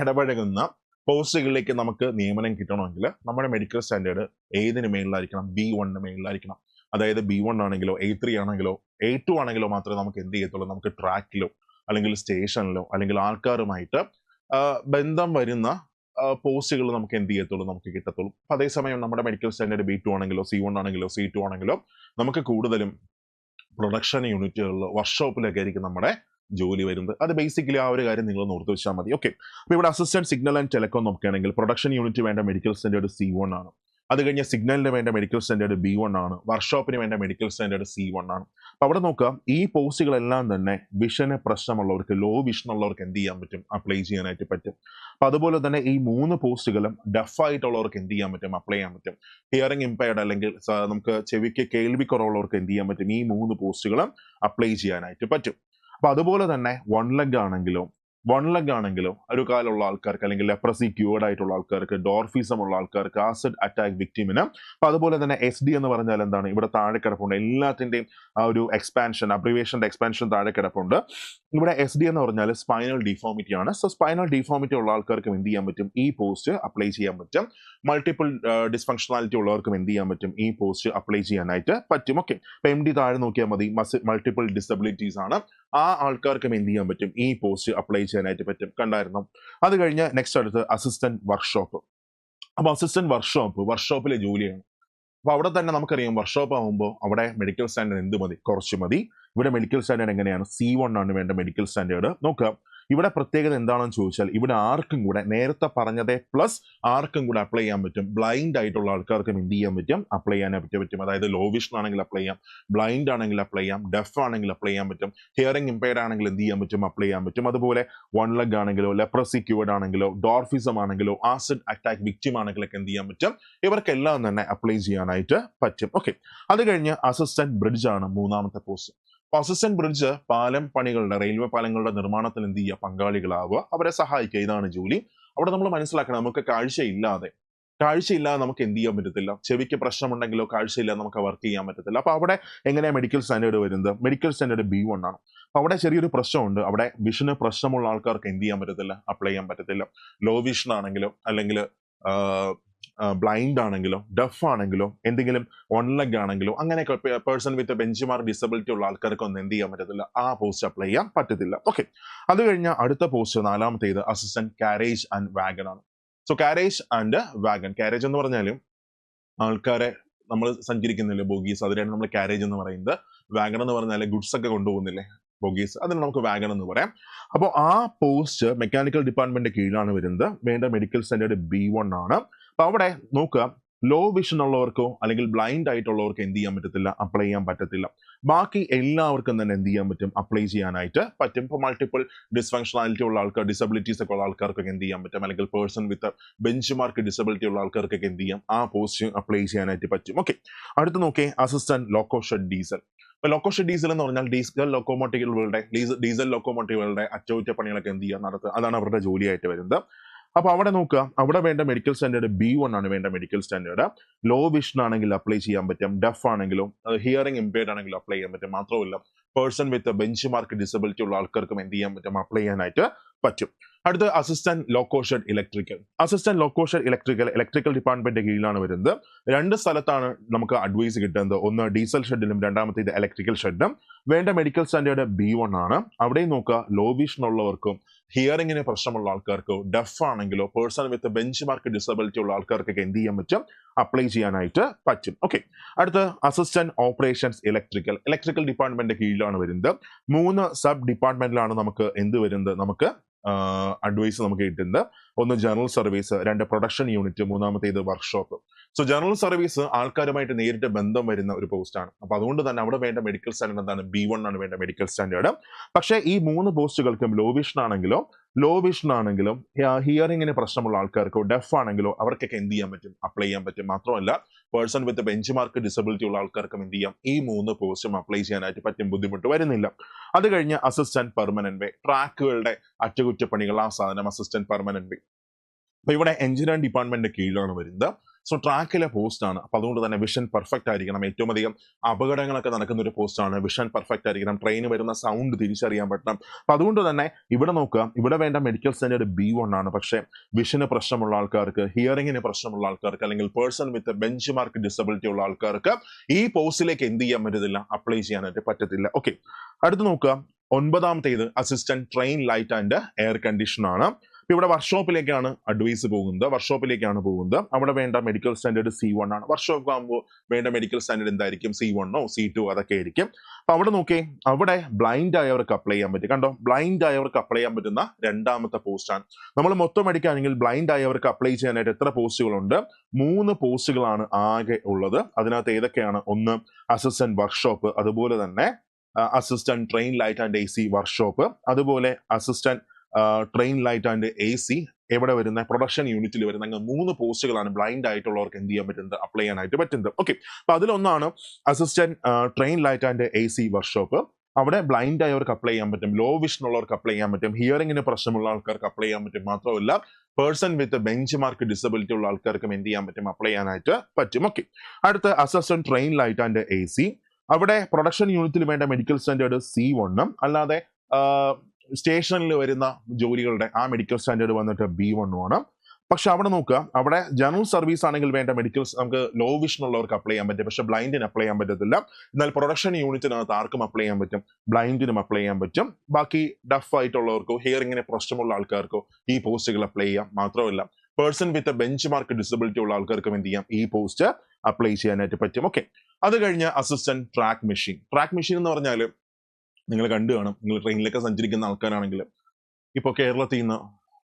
ഇടപഴകുന്ന പോസ്റ്റുകളിലേക്ക് നമുക്ക് നിയമനം കിട്ടണമെങ്കിൽ നമ്മുടെ മെഡിക്കൽ സ്റ്റാൻഡേർഡ് ഏതിന് മേളിലായിരിക്കണം, B1 മേളിലായിരിക്കണം. അതായത് B1 ആണെങ്കിലോ A3 ആണെങ്കിലോ A2 ആണെങ്കിലോ മാത്രമേ നമുക്ക് എന്ത് ചെയ്യത്തുള്ളൂ, നമുക്ക് ട്രാക്കിലോ അല്ലെങ്കിൽ സ്റ്റേഷനിലോ അല്ലെങ്കിൽ ആൾക്കാരുമായിട്ട് ബന്ധം വരുന്ന പോസ്റ്റുകൾ നമുക്ക് എന്ത് ചെയ്യത്തുള്ളൂ, നമുക്ക് കിട്ടത്തുള്ളൂ. അതേസമയം നമ്മുടെ മെഡിക്കൽ സ്റ്റാൻഡേർഡ് B2 ആണെങ്കിലോ C1 ആണെങ്കിലോ C2 ആണെങ്കിലോ നമുക്ക് കൂടുതലും പ്രൊഡക്ഷൻ യൂണിറ്റുകളിലോ വർക്ക്ഷോപ്പിലൊക്കെ ആയിരിക്കും നമ്മുടെ ജോലി വരുന്നത്. അത് ബേസിക്കലി ആ ഒരു കാര്യം നിങ്ങൾ ഓർത്ത് വെച്ചാൽ മതി. ഓക്കെ, അപ്പൊ ഇവിടെ അസിസ്റ്റന്റ് സിഗ്നൽ ആൻഡ് ടെലികോം നോക്കുകയാണെങ്കിൽ പ്രൊഡക്ഷൻ യൂണിറ്റ് വേണ്ട മെഡിക്കൽ സ്റ്റാൻഡേർഡ് C1 ആണ്. അത് കഴിഞ്ഞ് സിഗ്നലിന് വേണ്ട മെഡിക്കൽ സ്റ്റാൻഡേർഡ് B1 ആണ്. വർക്ക്ഷോപ്പിന് വേണ്ട മെഡിക്കൽ സ്റ്റാൻഡേർഡ് C1 ആണ്. അപ്പൊ അവിടെ നോക്കുക, ഈ പോസ്റ്റുകളെല്ലാം തന്നെ വിഷന് പ്രശ്നമുള്ളവർക്ക്, ലോ വിഷൻ ഉള്ളവർക്ക് എന്ത് ചെയ്യാൻ പറ്റും, അപ്ലൈ ചെയ്യാനായിട്ട് പറ്റും. അപ്പൊ അതുപോലെ തന്നെ ഈ 3 പോസ്റ്റുകളും ഡഫ് ആയിട്ടുള്ളവർക്ക് എന്ത് ചെയ്യാൻ പറ്റും, അപ്ലൈ ചെയ്യാൻ പറ്റും. ഹിയറിംഗ് ഇമ്പയർഡ് അല്ലെങ്കിൽ നമുക്ക് ചെവിക്ക് കേൾവി കുറവുള്ളവർക്ക് എന്ത് ചെയ്യാൻ പറ്റും, ഈ 3 പോസ്റ്റുകളും അപ്ലൈ ചെയ്യാനായിട്ട് പറ്റും. അപ്പൊ അതുപോലെ തന്നെ വൺ ലെഗ് ആണെങ്കിലോ ഒരു കാലുള്ള ആൾക്കാർക്ക് അല്ലെങ്കിൽ ലെപ്രസി ക്യൂർഡ് ആയിട്ടുള്ള ആൾക്കാർക്ക്, ഡോർഫിസം ഉള്ള ആൾക്കാർക്ക്, ആസിഡ് അറ്റാക്ക് വിക്ടിമിന്, അപ്പൊ അതുപോലെ തന്നെ SD എന്ന് പറഞ്ഞാൽ എന്താണ്, ഇവിടെ താഴെ കിടപ്പുണ്ട്. എല്ലാത്തിന്റെയും ആ ഒരു എക്സ്പാൻഷൻ, അബ്രിവേഷന്റെ എക്സ്പാൻഷൻ താഴെ കിടപ്പുണ്ട്. ഇവിടെ SD എന്ന് പറഞ്ഞാൽ സ്പൈനൽ ഡിഫോമിറ്റി ആണ്. സോ സ്പൈനൽ ഡിഫോമിറ്റി ഉള്ള ആൾക്കാർക്കും എന്ത് ചെയ്യാൻ പറ്റും, ഈ പോസ്റ്റ് അപ്ലൈ ചെയ്യാൻ പറ്റും. മൾട്ടിപ്പിൾ ഡിസ്ഫങ്ഷണാലിറ്റി ഉള്ളവർക്കും എന്ത് ചെയ്യാൻ പറ്റും, ഈ പോസ്റ്റ് അപ്ലൈ ചെയ്യാനായിട്ട് പറ്റും. ഓക്കെ, ഇപ്പൊ MD താഴെ നോക്കിയാൽ മതി, മൾട്ടിപ്പിൾ ഡിസബിലിറ്റീസ് ആണ്. ആ ആൾക്കാർക്കും എന്ത് ചെയ്യാൻ പറ്റും, ഈ പോസ്റ്റ് അപ്ലൈ ചെയ്യാനായിട്ട് പറ്റും. കണ്ടായിരുന്നു. അത് കഴിഞ്ഞ് നെക്സ്റ്റ് അടുത്ത് അസിസ്റ്റന്റ് വർക്ക്ഷോപ്പ്. അപ്പൊ അസിസ്റ്റന്റ് വർക്ക്ഷോപ്പിലെ ജോലിയാണ്. അപ്പൊ അവിടെ തന്നെ നമുക്കറിയാം, വർക്ക്ഷോപ്പ് ആകുമ്പോൾ അവിടെ മെഡിക്കൽ സ്റ്റാൻഡേർഡ് എന്ത് മതി, കുറച്ച് മതി. ഇവിടെ മെഡിക്കൽ സ്റ്റാൻഡേർഡ് എങ്ങനെയാണ്, C1 ആണ് വേണ്ട മെഡിക്കൽ സ്റ്റാൻഡേർഡ്. നോക്കുക, ഇവിടെ പ്രത്യേകത എന്താണെന്ന് ചോദിച്ചാൽ ഇവിടെ ആർക്കും കൂടെ നേരത്തെ പറഞ്ഞതേ പ്ലസ് ആർക്കും കൂടെ അപ്ലൈ ചെയ്യാൻ പറ്റും. ബ്ലൈൻഡ് ആയിട്ടുള്ള ആൾക്കാർക്കും എന്ത് ചെയ്യാൻ പറ്റും, അപ്ലൈ ചെയ്യാനേ പറ്റും. അതായത് ലോ വിഷൻ ആണെങ്കിൽ അപ്ലൈ ചെയ്യാം, ബ്ലൈൻഡ് ആണെങ്കിൽ അപ്ലൈ ചെയ്യാം, ഡെഫ് ആണെങ്കിൽ അപ്ലൈ ചെയ്യാൻ പറ്റും, ഹിയറിംഗ് ഇമ്പയർഡ് ആണെങ്കിൽ എന്ത് ചെയ്യാൻ പറ്റും, അപ്ലൈ ചെയ്യാൻ പറ്റും. അതുപോലെ വൺ ലെഗ് ആണെങ്കിലോ, ലെപ്രസി ക്യൂർഡ് ആണെങ്കിലോ, ഡോർഫിസം ആണെങ്കിലോ, ആസിഡ് അറ്റാക്ക് വിക്ടിം ആണെങ്കിലൊക്കെ എന്ത് ചെയ്യാൻ പറ്റും, ഇവർക്കെല്ലാം തന്നെ അപ്ലൈ ചെയ്യാനായിട്ട് പറ്റും. ഓക്കെ, അത് കഴിഞ്ഞ് അസിസ്റ്റന്റ് ബ്രിഡ്ജ് ആണ് മൂന്നാമത്തെ പോസ്റ്റ്. അസിസ്റ്റന്റ് ബ്രിഡ്ജ് പാലം പണികളുടെ, റെയിൽവേ പാലങ്ങളുടെ നിർമ്മാണത്തിൽ എന്ത് ചെയ്യുക, പങ്കാളികളാവുക, അവരെ സഹായിക്കുക. ഇതാണ് ജോലി. അവിടെ നമ്മൾ മനസ്സിലാക്കണം, നമുക്ക് കാഴ്ചയില്ലാതെ നമുക്ക് എന്ത് ചെയ്യാൻ പറ്റത്തില്ല. ചെവിക്ക് പ്രശ്നമുണ്ടെങ്കിലോ കാഴ്ചയില്ലാതെ നമുക്ക് വർക്ക് ചെയ്യാൻ പറ്റത്തില്ല. അപ്പൊ അവിടെ എങ്ങനെയാണ് മെഡിക്കൽ സ്റ്റാൻഡേർഡ് വരുന്നത്, മെഡിക്കൽ സ്റ്റാൻഡേർഡ് B1 ആണ്. അപ്പൊ അവിടെ ചെറിയൊരു പ്രശ്നമുണ്ട്. അവിടെ വിഷന് പ്രശ്നമുള്ള ആൾക്കാർക്ക് എന്ത് ചെയ്യാൻ പറ്റത്തില്ല, അപ്ലൈ ചെയ്യാൻ പറ്റത്തില്ല. ലോ വിഷൻ ആണെങ്കിലോ അല്ലെങ്കിൽ ബ്ലൈൻഡ് ആണെങ്കിലോ ഡഫ് ആണെങ്കിലോ എന്തെങ്കിലും വൺ ലെഗ് ആണെങ്കിലോ അങ്ങനെയൊക്കെ person with benchmark disability ഉള്ള ആൾക്കാർക്കൊന്നും എന്ത് ചെയ്യാൻ പറ്റത്തില്ല, ആ പോസ്റ്റ് അപ്ലൈ ചെയ്യാൻ പറ്റത്തില്ല. ഓക്കെ, അത് കഴിഞ്ഞ അടുത്ത പോസ്റ്റ് നാലാമത്തേത് അസിസ്റ്റന്റ് കാരേജ് ആൻഡ് വാഗൺ ആണ്. So carriage and wagon, carriage എന്ന് പറഞ്ഞാലും ആൾക്കാരെ നമ്മൾ സഞ്ചരിക്കുന്നില്ലേ ബോഗീസ്, അതിനാണ് നമ്മൾ കാരേജ് എന്ന് പറയുന്നത്. വാഗൺ എന്ന് പറഞ്ഞാൽ ഗുഡ്സ് ഒക്കെ കൊണ്ടുപോകുന്നില്ലേ ബോഗീസ്, അതിന് നമുക്ക് വാഗൺ എന്ന് പറയാം. അപ്പോൾ ആ പോസ്റ്റ് മെക്കാനിക്കൽ ഡിപ്പാർട്ട്മെന്റ് കീഴിലാണ് വരുന്നത്. വേണ്ട മെഡിക്കൽ സ്റ്റാൻഡേർഡ് B1 ആണ്. അപ്പൊ അവിടെ നോക്കുക, ലോ വിഷൻ ഉള്ളവർക്കോ അല്ലെങ്കിൽ ബ്ലൈൻഡ് ആയിട്ടുള്ളവർക്കോ എന്ത് ചെയ്യാൻ പറ്റത്തില്ല, അപ്ലൈ ചെയ്യാൻ പറ്റത്തില്ല. ബാക്കി എല്ലാവർക്കും തന്നെ എന്ത് ചെയ്യാൻ പറ്റും, അപ്ലൈ ചെയ്യാനായിട്ട് പറ്റും. ഇപ്പോൾ മൾട്ടിപ്പിൾ ഡിസ്ഫങ്ഷണാലിറ്റി ഉള്ള ആൾക്കാർ, ഡിസബിലിറ്റീസ് ഒക്കെ ഉള്ള ആൾക്കാർക്കൊക്കെ എന്ത് ചെയ്യാൻ പറ്റും, അല്ലെങ്കിൽ person with benchmark disability ഉള്ള ആൾക്കാർക്കൊക്കെ എന്ത് ചെയ്യാം, ആ പോസ്റ്റ് അപ്ലൈ ചെയ്യാനായിട്ട് പറ്റും. ഓക്കെ, അടുത്ത് നോക്കിയേ അസിസ്റ്റന്റ് ലോക്കോ ഷെഡ് ഡീസൽ. ഇപ്പൊ ലോക്കോ ഷെഡ് ഡീസൽ എന്ന് പറഞ്ഞാൽ ഡീസൽ ലോക്കോമോട്ടീവുകളുടെ അറ്റകുറ്റപ്പണികളൊക്കെ എന്ത് ചെയ്യാൻ നടത്തുക, അതാണ് അവരുടെ ജോലിയായിട്ട് വരുന്നത്. അപ്പൊ അവിടെ നോക്കുക, അവിടെ വേണ്ട മെഡിക്കൽ സ്റ്റാൻഡേർഡ് B1 ആണ് വേണ്ട മെഡിക്കൽ സ്റ്റാൻഡേർഡ്. ലോ വിഷൻ ആണെങ്കിൽ അപ്ലൈ ചെയ്യാൻ പറ്റും, ഡഫ് ആണെങ്കിലും ഹിയറിംഗ് ഇമ്പയർഡ് ആണെങ്കിലും അപ്ലൈ ചെയ്യാൻ പറ്റും. മാത്രമല്ല person with benchmark disability ഉള്ള ആൾക്കാർക്കും എന്ത് ചെയ്യാൻ പറ്റും, അപ്ലൈ ചെയ്യാനായിട്ട് പറ്റും. അടുത്ത അസിസ്റ്റന്റ് ലോക്കോഷെഡ് ഇലക്ട്രിക്കൽ ഡിപ്പാർട്ട്മെന്റിന്റെ കീഴിലാണ് വരുന്നത്. 2 സ്ഥലത്താണ് നമുക്ക് അഡ്വൈസ് കിട്ടുന്നത്. ഒന്ന് ഡീസൽ ഷെഡിലും രണ്ടാമത്തേത് ഇലക്ട്രിക്കൽ ഷെഡിലും. വേണ്ട മെഡിക്കൽ സ്റ്റാൻഡേർഡ് B1 ആണ്. അവിടെയും നോക്കുക ലോ വിഷൻ ഉള്ളവർക്കും ഹിയറിംഗിന് പ്രശ്നമുള്ള ആൾക്കാർക്കോ ഡെഫ് ആണെങ്കിലോ person with benchmark disability ഉള്ള ആൾക്കാർക്കൊക്കെ എന്ത് ചെയ്യാൻ പറ്റും, അപ്ലൈ ചെയ്യാനായിട്ട് പറ്റും. ഓക്കെ, അടുത്ത അസിസ്റ്റന്റ് ഓപ്പറേഷൻസ് ഇലക്ട്രിക്കൽ ഡിപ്പാർട്ട്മെന്റിന്റെ കീഴിലാണ് വരുന്നത്. 3 സബ് ഡിപ്പാർട്ട്മെന്റിലാണ് നമുക്ക് എന്ത് വരുന്നത്, നമുക്ക് അഡ്വൈസ് നമുക്ക് കിട്ടുന്നത്. ഒന്ന് ജനറൽ സർവീസ്, 2 പ്രൊഡക്ഷൻ യൂണിറ്റ്, മൂന്നാമത്തേത് വർക്ക്ഷോപ്പ്. സോ ജനറൽ സർവീസ് ആൾക്കാരുമായിട്ട് നേരിട്ട് ബന്ധം വരുന്ന ഒരു പോസ്റ്റാണ്. അപ്പൊ അതുകൊണ്ട് തന്നെ അവിടെ വേണ്ട മെഡിക്കൽ സ്റ്റാൻഡേർഡ് എന്താണ്, B1 ആണ് വേണ്ട മെഡിക്കൽ സ്റ്റാൻഡേർഡ്. പക്ഷേ ഈ 3 പോസ്റ്റുകൾക്കും ലോ വിഷൻ ആണെങ്കിലും ഹിയറിംഗിന് പ്രശ്നമുള്ള ആൾക്കാർക്കോ ഡെഫ് ആണെങ്കിലോ അവർക്കൊക്കെ എന്ത് ചെയ്യാൻ പറ്റും, അപ്ലൈ ചെയ്യാൻ പറ്റും. മാത്രമല്ല person with benchmark disability ഉള്ള ആൾക്കാർക്കും എന്ത് ചെയ്യാം, ഈ 3 പോസ്റ്റും അപ്ലൈ ചെയ്യാനായിട്ട് പറ്റും, ബുദ്ധിമുട്ട് വരുന്നില്ല. അത് കഴിഞ്ഞ് അസിസ്റ്റന്റ് പെർമനന്റ് വേ, ട്രാക്കുകളുടെ അറ്റകുറ്റപ്പണികൾ, ആ സാധനം അസിസ്റ്റന്റ് പെർമനന്റ് വേ. അപ്പൊ ഇവിടെ എഞ്ചിനീയറിംഗ് ഡിപ്പാർട്ട്മെന്റിന്റെ കീഴിലാണ് വരുന്നത്. സോ ട്രാക്കിലെ പോസ്റ്റ് ആണ്. അപ്പൊ അതുകൊണ്ട് തന്നെ വിഷൻ പെർഫെക്റ്റ് ആയിരിക്കണം. ഏറ്റവും അധികം അപകടങ്ങളൊക്കെ നടക്കുന്ന ഒരു പോസ്റ്റ് ആണ്. വിഷൻ പെർഫെക്റ്റ് ആയിരിക്കണം. ട്രെയിന് വരുന്ന സൗണ്ട് തിരിച്ചറിയാൻ പറ്റണം. അപ്പൊ അതുകൊണ്ട് തന്നെ ഇവിടെ നോക്കുക, ഇവിടെ വേണ്ട മെഡിക്കൽ സ്റ്റാൻഡേർഡ് B1 ആണ്. പക്ഷേ വിഷന് പ്രശ്നമുള്ള ആൾക്കാർക്ക്, ഹിയറിംഗിന് പ്രശ്നമുള്ള ആൾക്കാർക്ക്, അല്ലെങ്കിൽ person with benchmark disability ഉള്ള ആൾക്കാർക്ക് ഈ പോസ്റ്റിലേക്ക് എന്ത് ചെയ്യാൻ പറ്റത്തില്ല, അപ്ലൈ ചെയ്യാനായിട്ട് പറ്റത്തില്ല. ഓക്കെ, അടുത്ത് നോക്കുക, 9ാമത്തേത് assistant train light and air condition ആണ്. ഇവിടെ വർക്ക്ഷോപ്പിലേക്കാണ് അഡ്വൈസ് പോകുന്നത്. അവിടെ വേണ്ട മെഡിക്കൽ സ്റ്റാൻഡേർഡ് C1 ആണ്. വർക്ക്ഷോപ്പ് ആകുമ്പോൾ വേണ്ട മെഡിക്കൽ സ്റ്റാൻഡേർഡ് എന്തായിരിക്കും, C1 C2 അതൊക്കെ ആയിരിക്കും. അപ്പൊ അവിടെ നോക്കി, അവിടെ ബ്ലൈൻഡ് ആയവർക്ക് അപ്ലൈ ചെയ്യാൻ പറ്റും. കണ്ടോ, ബ്ലൈൻഡ് ആയവർക്ക് അപ്ലൈ ചെയ്യാൻ പറ്റുന്ന 2ാമത്തെ പോസ്റ്റ് ആണ്. നമ്മൾ മൊത്തം എടുക്കുകയാണെങ്കിൽ ബ്ലൈൻഡ് ആയവർക്ക് അപ്ലൈ ചെയ്യാനായിട്ട് എത്ര പോസ്റ്റുകളുണ്ട്, 3 പോസ്റ്റുകളാണ് ആകെ ഉള്ളത്. അതിനകത്ത് ഏതൊക്കെയാണ്, ഒന്ന് അസിസ്റ്റന്റ് വർക്ക്ഷോപ്പ്, അതുപോലെ തന്നെ assistant train light and AC workshop, അതുപോലെ assistant train light and AC എവിടെ വരുന്ന പ്രൊഡക്ഷൻ യൂണിറ്റിൽ വരുന്ന, അങ്ങനെ 3 പോസ്റ്റുകളാണ് ബ്ലൈൻഡ് ആയിട്ടുള്ളവർക്ക് എന്ത് ചെയ്യാൻ പറ്റുന്നത്, അപ്ലൈ ചെയ്യാനായിട്ട് പറ്റുന്നത്. ഓക്കെ, അപ്പൊ അതിലൊന്നാണ് assistant train light and AC workshop. അവിടെ ബ്ലൈൻഡ് ആയവർക്ക് അപ്ലൈ ചെയ്യാൻ പറ്റും, ലോ വിഷൻ ഉള്ളവർക്ക് അപ്ലൈ ചെയ്യാൻ പറ്റും, ഹിയറിംഗിന് പ്രശ്നമുള്ള ആൾക്കാർക്ക് അപ്ലൈ ചെയ്യാൻ പറ്റും. മാത്രമല്ല person with benchmark disability ഉള്ള ആൾക്കാർക്കും എന്ത് ചെയ്യാൻ പറ്റും, അപ്ലൈ ചെയ്യാനായിട്ട് പറ്റും. ഓക്കെ, അടുത്ത assistant train light and AC. അവിടെ പ്രൊഡക്ഷൻ യൂണിറ്റിൽ വേണ്ട മെഡിക്കൽ സ്റ്റാൻഡേർഡ് C1, അല്ലാതെ സ്റ്റേഷനിൽ വരുന്ന ജോലികളുടെ ആ മെഡിക്കൽ സ്റ്റാൻഡേർഡ് വന്നിട്ട് B1 ആണ്. പക്ഷെ അവിടെ നോക്കുക, അവിടെ ജനറൽ സർവീസ് ആണെങ്കിൽ വേണ്ട മെഡിക്കൽസ് നമുക്ക് ലോ വിഷൻ ഉള്ളവർക്ക് അപ്ലൈ ചെയ്യാൻ പറ്റും, പക്ഷെ ബ്ലൈൻഡിന് അപ്ലൈ ചെയ്യാൻ പറ്റത്തില്ല. എന്നാൽ പ്രൊഡക്ഷൻ യൂണിറ്റിനകത്ത് ആർക്കും അപ്ലൈ ചെയ്യാൻ പറ്റും, ബ്ലൈൻഡിനും അപ്ലൈ ചെയ്യാൻ പറ്റും. ബാക്കി ഡഫ് ആയിട്ടുള്ളവർക്കോ ഹിയറിംഗിന് പ്രശ്നമുള്ള ആൾക്കാർക്കോ ഈ പോസ്റ്റുകൾ അപ്ലൈ ചെയ്യാം. മാത്രമല്ല person with benchmark disability ഉള്ള ആൾക്കാർക്കും എന്ത് ചെയ്യാം, ഈ പോസ്റ്റ് അപ്ലൈ ചെയ്യാനായിട്ട് പറ്റും. ഓക്കെ, അത് കഴിഞ്ഞ് അസിസ്റ്റന്റ് ട്രാക്ക് മെഷീൻ എന്ന് പറഞ്ഞാൽ നിങ്ങൾ കണ്ടു കാണും, നിങ്ങൾ ട്രെയിനിലൊക്കെ സഞ്ചരിക്കുന്ന ആൾക്കാരാണെങ്കിൽ ഇപ്പോൾ കേരളത്തിൽ നിന്ന്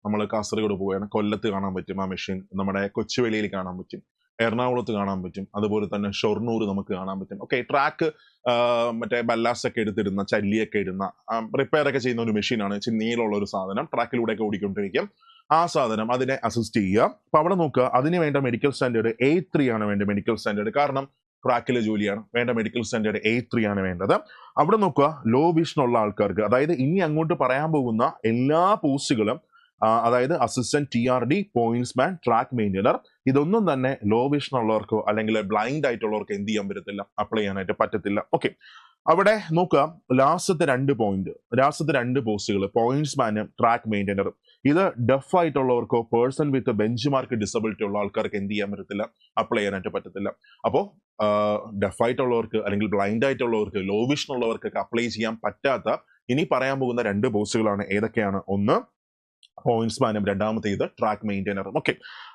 നമ്മൾ കാസർഗോഡ് പോവുകയാണ്, കൊല്ലത്ത് കാണാൻ പറ്റും ആ മെഷീൻ, നമ്മുടെ കൊച്ചുവേളിയിൽ കാണാൻ പറ്റും, എറണാകുളത്ത് കാണാൻ പറ്റും, അതുപോലെ തന്നെ ഷൊർണൂർ നമുക്ക് കാണാൻ പറ്റും. ഓക്കെ, ട്രാക്ക് മറ്റേ ബല്ലാസ് ഒക്കെ എടുത്തിടുന്ന, ചല്ലിയൊക്കെ ഇടുന്ന, റിപ്പയർ ഒക്കെ ചെയ്യുന്ന ഒരു മെഷീനാണ്. ഇച്ചിരി നീളമുള്ള ഒരു സാധനം, ട്രാക്കിലൂടെയൊക്കെ ഓടിക്കൊണ്ടിരിക്കും. ആ സാധനം അതിനെ അസിസ്റ്റ് ചെയ്യുക. അപ്പൊ അവിടെ നോക്കുക, അതിന് വേണ്ട മെഡിക്കൽ സ്റ്റാൻഡേർഡ് A3 ആണ് വേണ്ട മെഡിക്കൽ സ്റ്റാൻഡേർഡ്. കാരണം ട്രാക്കിലെ ജോലിയാണ്, വേണ്ട മെഡിക്കൽ സ്റ്റാൻഡേർഡ് A3 ആണ് വേണ്ടത്. അവിടെ നോക്കുക, ലോ വിഷൻ ഉള്ള ആൾക്കാർക്ക്, അതായത് ഇനി അങ്ങോട്ട് പറയാൻ പോകുന്ന എല്ലാ പോസ്റ്റുകളും, അതായത് അസിസ്റ്റന്റ് TRD, പോയിന്റ്സ്മാൻ, ട്രാക്ക് മെയിൻറ്റനർ, ഇതൊന്നും തന്നെ ലോ വിഷൻ ഉള്ളവർക്കോ അല്ലെങ്കിൽ ബ്ലൈൻഡ് ആയിട്ടുള്ളവർക്കോ എന്ത് ചെയ്യാൻ പറ്റത്തില്ല, അപ്ലൈ ചെയ്യാനായിട്ട് പറ്റത്തില്ല. ഓക്കെ, അവിടെ നോക്കുക, ലാസ്റ്റത്തെ 2 പോസ്റ്റുകൾ, പോയിന്റ്സ്മാനും ട്രാക്ക് മെയിൻറ്റനറും, ഇത് ഡഫ് ആയിട്ടുള്ളവർക്കോ person with benchmark disability ഉള്ള ആൾക്കാർക്ക് എന്ത് ചെയ്യാൻ പറ്റത്തില്ല, അപ്ലൈ ചെയ്യാനായിട്ട് പറ്റത്തില്ല. അപ്പോൾ ഡഫ് ആയിട്ടുള്ളവർക്ക് അല്ലെങ്കിൽ ബ്ലൈൻഡ് ആയിട്ടുള്ളവർക്ക്, ലോ വിഷൻ ഉള്ളവർക്കൊക്കെ അപ്ലൈ ചെയ്യാൻ പറ്റാത്ത ഇനി പറയാൻ പോകുന്ന 2 പോസ്റ്റുകളാണ്. ഏതൊക്കെയാണ്? ഒന്ന് പോയിന്റ്സ്മാനും രണ്ടാമത്തേത് ട്രാക്ക് മെയിൻറ്റനറും. ഓക്കെ,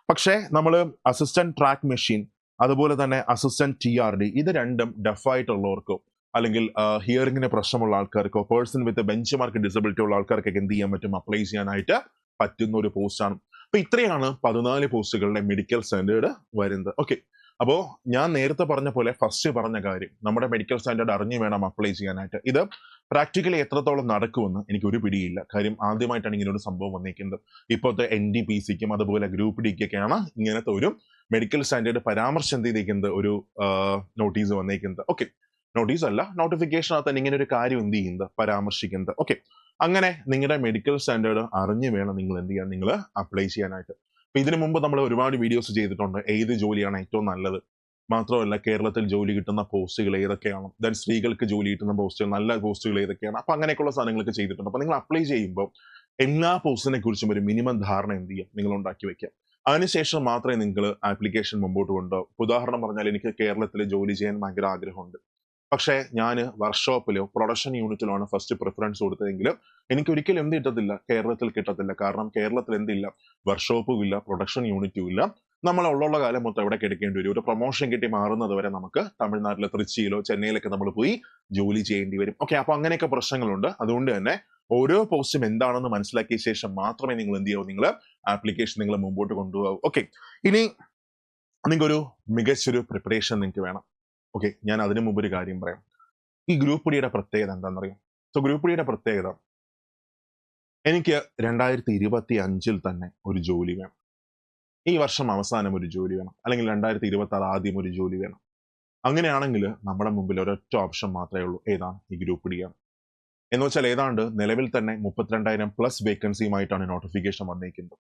പക്ഷേ നമ്മൾ അസിസ്റ്റന്റ് ട്രാക്ക് മെഷീൻ, അതുപോലെ തന്നെ അസിസ്റ്റന്റ് TRD, ഇത് രണ്ടും ഡഫ് ആയിട്ടുള്ളവർക്കോ അല്ലെങ്കിൽ ഹിയറിംഗിന് പ്രശ്നമുള്ള ആൾക്കാർക്കോ person with benchmark disability ഉള്ള ആൾക്കാർക്കൊക്കെ എന്ത് ചെയ്യാൻ പറ്റും, അപ്ലൈ ചെയ്യാനായിട്ട് പറ്റുന്ന ഒരു പോസ്റ്റാണ്. അപ്പൊ ഇത്രയാണ് 14 പോസ്റ്റുകളുടെ മെഡിക്കൽ സ്റ്റാൻഡേർഡ് വരുന്നത്. ഓക്കെ, അപ്പോൾ ഞാൻ നേരത്തെ പറഞ്ഞ പോലെ ഫസ്റ്റ് പറഞ്ഞ കാര്യം, നമ്മുടെ മെഡിക്കൽ സ്റ്റാൻഡേർഡ് അറിഞ്ഞു വേണം അപ്ലൈ ചെയ്യാനായിട്ട്. ഇത് പ്രാക്ടിക്കലി എത്രത്തോളം നടക്കുമെന്ന് എനിക്കൊരു പിടിയില്ല. കാര്യം ആദ്യമായിട്ടാണ് ഇങ്ങനെ ഒരു സംഭവം വന്നിരിക്കുന്നത്. ഇപ്പോഴത്തെ NDPCക്കും അതുപോലെ ഗ്രൂപ്പ് ഡിക്കൊക്കെയാണ് ഇങ്ങനത്തെ ഒരു മെഡിക്കൽ സ്റ്റാൻഡേർഡ് പരാമർശം ചെയ്തിരിക്കുന്നത്, ഒരു നോട്ടീസ് വന്നിരിക്കുന്നത്. ഓക്കെ, നോട്ടീസ് അല്ല, നോട്ടിഫിക്കേഷനകത്ത് തന്നെ ഇങ്ങനെ ഒരു കാര്യം എന്ത് ചെയ്യുന്നത്, പരാമർശിക്കുന്നത്. ഓക്കെ, അങ്ങനെ നിങ്ങളുടെ മെഡിക്കൽ സ്റ്റാൻഡേർഡ് അറിഞ്ഞു വേണം നിങ്ങൾ എന്ത് ചെയ്യാൻ, നിങ്ങൾ അപ്ലൈ ചെയ്യാനായിട്ട്. അപ്പൊ ഇതിനു മുമ്പ് നമ്മൾ ഒരുപാട് വീഡിയോസ് ചെയ്തിട്ടുണ്ട്, ഏത് ജോലിയാണ് ഏറ്റവും നല്ലത്, മാത്രമല്ല കേരളത്തിൽ ജോലി കിട്ടുന്ന പോസ്റ്റുകൾ ഏതൊക്കെയാണ്, ദെൻ സ്ത്രീകൾക്ക് ജോലി കിട്ടുന്ന പോസ്റ്റുകൾ, നല്ല പോസ്റ്റുകൾ ഏതൊക്കെയാണ്, അപ്പൊ അങ്ങനെയൊക്കെയുള്ള സാധനങ്ങളൊക്കെ ചെയ്തിട്ടുണ്ട്. അപ്പൊ നിങ്ങൾ അപ്ലൈ ചെയ്യുമ്പോൾ എല്ലാ പോസ്റ്റിനെ കുറിച്ചും ഒരു മിനിമം ധാരണ എന്ത് ചെയ്യാം നിങ്ങൾ ഉണ്ടാക്കി വെക്കാം. അതിനുശേഷം മാത്രമേ നിങ്ങൾ ആപ്ലിക്കേഷൻ മുമ്പോട്ട് കൊണ്ടുപോകും. ഉദാഹരണം പറഞ്ഞാൽ എനിക്ക് കേരളത്തിൽ ജോലി ചെയ്യാൻ ഭയങ്കര ആഗ്രഹമുണ്ട്. പക്ഷേ ഞാൻ വർക്ക്ഷോപ്പിലോ പ്രൊഡക്ഷൻ യൂണിറ്റിലോ ആണ് ഫസ്റ്റ് പ്രിഫറൻസ് കൊടുത്തതെങ്കിൽ എനിക്ക് ഒരിക്കലും എന്ത് കിട്ടത്തില്ല, കേരളത്തിൽ കിട്ടത്തില്ല. കാരണം കേരളത്തിൽ എന്തില്ല, വർക്ക്ഷോപ്പും ഇല്ല, പ്രൊഡക്ഷൻ യൂണിറ്റും ഇല്ല. നമ്മൾ ഉള്ള കാലം മൊത്തം എവിടെ കിടക്കേണ്ടി വരും. ഒരു പ്രൊമോഷൻ കിട്ടി മാറുന്നത് വരെ നമുക്ക് തമിഴ്നാട്ടിലെ തൃച്ചിയിലോ ചെന്നൈയിലൊക്കെ നമ്മൾ പോയി ജോലി ചെയ്യേണ്ടി വരും. ഓക്കെ, അപ്പൊ അങ്ങനെയൊക്കെ പ്രശ്നങ്ങളുണ്ട്. അതുകൊണ്ട് തന്നെ ഓരോ പോസ്റ്റും എന്താണെന്ന് മനസ്സിലാക്കിയ ശേഷം മാത്രമേ നിങ്ങൾ എന്ത് ചെയ്യാവൂ, നിങ്ങൾ ആപ്ലിക്കേഷൻ നിങ്ങൾ മുമ്പോട്ട് കൊണ്ടുപോകാവൂ. ഓക്കെ, ഇനി നിങ്ങൾക്കൊരു മികച്ചൊരു പ്രിപ്പറേഷൻ നിങ്ങൾക്ക് വേണം. ഓക്കെ, ഞാൻ അതിനു മുമ്പ് ഒരു കാര്യം പറയാം. ഈ ഗ്രൂപ്പ് ഡിയുടെ പ്രത്യേകത എന്താണെന്നറിയാം? സോ ഗ്രൂപ്പ് ഡിയുടെ പ്രത്യേകത, എനിക്ക് 2025 തന്നെ ഒരു ജോലി വേണം. ഈ വർഷം അവസാനം ഒരു ജോലി വേണം, അല്ലെങ്കിൽ 2026 ആദ്യം ഒരു ജോലി വേണം. അങ്ങനെയാണെങ്കിൽ നമ്മുടെ മുമ്പിൽ ഒരൊറ്റ ഓപ്ഷൻ മാത്രമേ ഉള്ളൂ. ഏതാണ്? ഈ ഗ്രൂപ്പ് ഡി ആണ്. എന്ന് വെച്ചാൽ ഏതാണ്ട് നിലവിൽ തന്നെ 32,000+ വേക്കൻസിയുമായിട്ടാണ് നോട്ടിഫിക്കേഷൻ വന്നിരിക്കുന്നത്.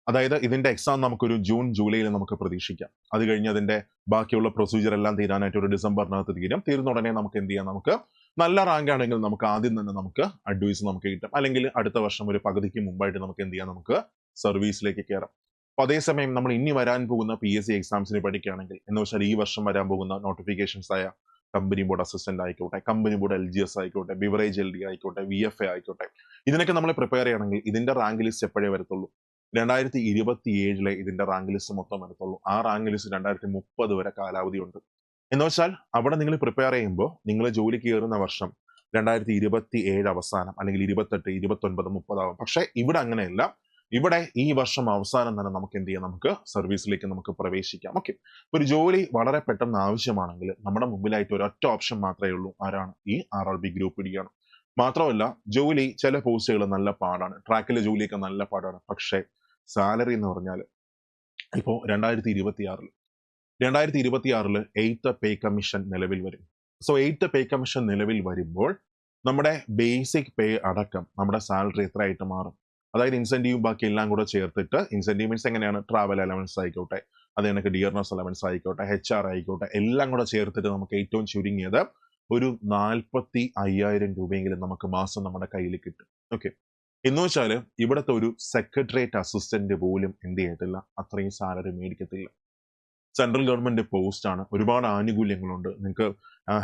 അതായത് ഇതിന്റെ എക്സാം നമുക്കൊരു ജൂൺ ജൂലൈയിൽ നമുക്ക് പ്രതീക്ഷിക്കാം. അത് കഴിഞ്ഞ് അതിന്റെ ബാക്കിയുള്ള പ്രൊസീജിയർ എല്ലാം തീരാനായിട്ട് ഒരു ഡിസംബറിനകത്ത് തീരുന്ന ഉടനെ നമുക്ക് എന്ത് ചെയ്യാം, നമുക്ക് നല്ല റാങ്ക് ആണെങ്കിൽ നമുക്ക് ആദ്യം തന്നെ നമുക്ക് അഡ്വൈസ് നമുക്ക് കിട്ടും. അല്ലെങ്കിൽ അടുത്ത വർഷം ഒരു പകുതിക്ക് മുമ്പായിട്ട് നമുക്ക് എന്ത് ചെയ്യാം, നമുക്ക് സർവീസിലേക്ക് കയറാം. അപ്പൊ അതേസമയം നമ്മൾ ഇനി വരാൻ പോകുന്ന PSC എക്സാംസിന് പഠിക്കുകയാണെങ്കിൽ, എന്ന് വെച്ചാൽ ഈ വർഷം വരാൻ പോകുന്ന നോട്ടിഫിക്കേഷൻസ് ആയ കമ്പനി ബോർഡ് അസിസ്റ്റന്റ് ആയിക്കോട്ടെ, കമ്പനി ബോർഡ് LGS ആയിക്കോട്ടെ, ബിവറേജ് LD ആയിക്കോട്ടെ, VFA ആയിക്കോട്ടെ, ഇതിനൊക്കെ നമ്മൾ പ്രിപ്പയർ ചെയ്യണമെങ്കിൽ ഇതിന്റെ റാങ്ക് ലിസ്റ്റ് എപ്പോഴേ വരത്തുള്ളൂ? 2027 ഇതിന്റെ റാങ്ക് ലിസ്റ്റ് മൊത്തം വരത്തുള്ളൂ. ആ റാങ്ക് ലിസ്റ്റ് 2030 വരെ കാലാവധി ഉണ്ട്. എന്ന് വെച്ചാൽ അവിടെ നിങ്ങൾ പ്രിപ്പയർ ചെയ്യുമ്പോൾ നിങ്ങൾ ജോലി കയറുന്ന വർഷം 2027 അവസാനം, അല്ലെങ്കിൽ 28, 29, 30 ആവും. പക്ഷെ ഇവിടെ അങ്ങനെയല്ല. ഇവിടെ ഈ വർഷം അവസാനം തന്നെ നമുക്ക് എന്ത് ചെയ്യാം, നമുക്ക് സർവീസിലേക്ക് നമുക്ക് പ്രവേശിക്കാം. ഓക്കെ, ഒരു ജോലി വളരെ പെട്ടെന്ന് ആവശ്യമാണെങ്കിൽ നമ്മുടെ മുമ്പിലായിട്ട് ഒരൊറ്റ ഓപ്ഷൻ മാത്രമേ ഉള്ളൂ. ആരാണ്? ഈ RRB ഗ്രൂപ്പ് ഡി ആണ്. മാത്രമല്ല ജോലി ചില പോസ്റ്റുകൾ നല്ല പാടാണ്, ട്രാക്കിലെ ജോലിയൊക്കെ നല്ല പാടാണ്. പക്ഷേ സാലറി എന്ന് പറഞ്ഞാൽ ഇപ്പോൾ 2026 8th പേ കമ്മീഷൻ നിലവിൽ വരും. സോ 8th പേ കമ്മീഷൻ നിലവിൽ വരുമ്പോൾ നമ്മുടെ ബേസിക് പേ അടക്കം നമ്മുടെ സാലറി എത്രയായിട്ട് മാറും? അതായത് ഇൻസെന്റീവും ബാക്കി എല്ലാം കൂടെ ചേർത്തിട്ട്, ഇൻസെന്റീവ് മീൻസ് എങ്ങനെയാണ്, ട്രാവൽ അലവൻസ് ആയിക്കോട്ടെ, അത് കണക്ക് ഡിയർനെസ് അലവൻസ് ആയിക്കോട്ടെ, HR ആയിക്കോട്ടെ, എല്ലാം കൂടെ ചേർത്തിട്ട് നമുക്ക് ഏറ്റവും ചുരുങ്ങിയത് ഒരു 45,000 രൂപയെങ്കിലും നമുക്ക് മാസം നമ്മുടെ കയ്യിൽ കിട്ടും. ഓക്കെ, എന്ന് വെച്ചാൽ ഇവിടുത്തെ ഒരു സെക്രട്ടേറിയറ്റ് അസിസ്റ്റന്റ് പോലും എന്ത് ചെയ്യത്തില്ല, അത്രയും സാലറി മേടിക്കത്തില്ല. സെൻട്രൽ ഗവൺമെന്റ് പോസ്റ്റ് ആണ്, ഒരുപാട് ആനുകൂല്യങ്ങളുണ്ട്. നിങ്ങൾക്ക്